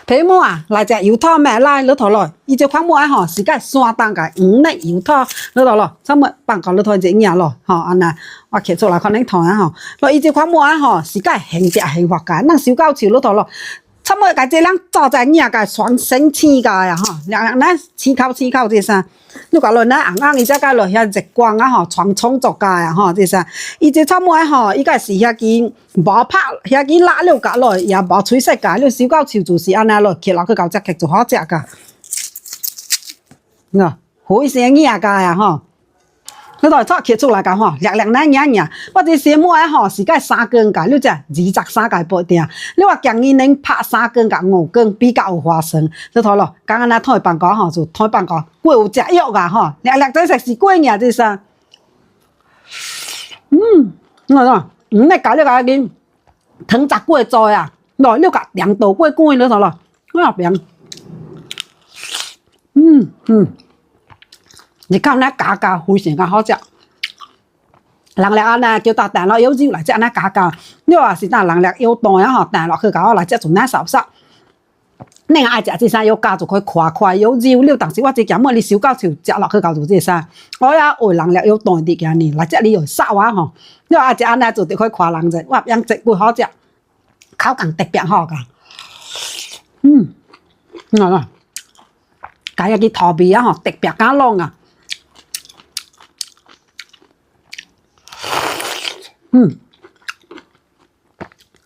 皮毛啊，来只油汤咩来落头咯，伊只块木啊吼，是个山当个五粒油汤落头咯，差不多半个落头只样咯，吼安那我摕出来可能糖啊吼，落伊只块木啊吼，是个形白形滑个，咱烧到手落头咯。差不多个这人做在影个全身青个呀吼，两咱起口这啥，你讲落咱红红伊只个落遐日光啊吼，全创作个呀吼，这啥，伊这差不多吼，伊个是遐支无拍遐支辣了个落，也无吹色个，你烧到手就是安那落，摕落去搞只就好食个，喏，好生影个呀吼。你来撮摕出来个吼，亮亮咱影影，我这些木啊吼是个3根个，你只23个不定。你话建议恁拍3根个5根比较有划算。你睇咯，刚刚那摊饭糕吼就摊饭糕，过有食药个吼，亮亮真是过瘾这是。你看，你搞了个恁糖杂过做呀，喏，你个凉豆过滚你睇咯，我后边，你看那加非常个好食，人咧安那叫大蛋落有肉来只安那加，你话是当人咧有蛋啊吼，蛋落去搞来只做那烧烧。你爱食这啥有加就可以块有肉，你当时我只讲么你烧到手食落去搞做这啥，我呀为人咧有蛋啲嘅呢，来只你又烧啊吼，你话只安那做就可以夸人者，哇，样食会好食，口感特别好噶，嗱，加一啲土味啊吼，特别加濃啊。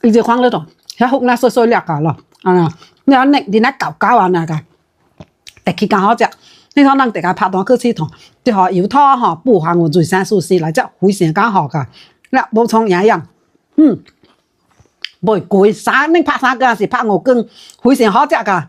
伊只框咧度，遐好那碎粒个咯，啊，你安你那搞啊那个，特起更好食。你睇人大家拍檔去試糖，啲荷油湯吼，富含有維生素 C 嚟，即非常更好噶。嗱，補充營養，唔貴，你拍3根是拍5根，非常好食噶。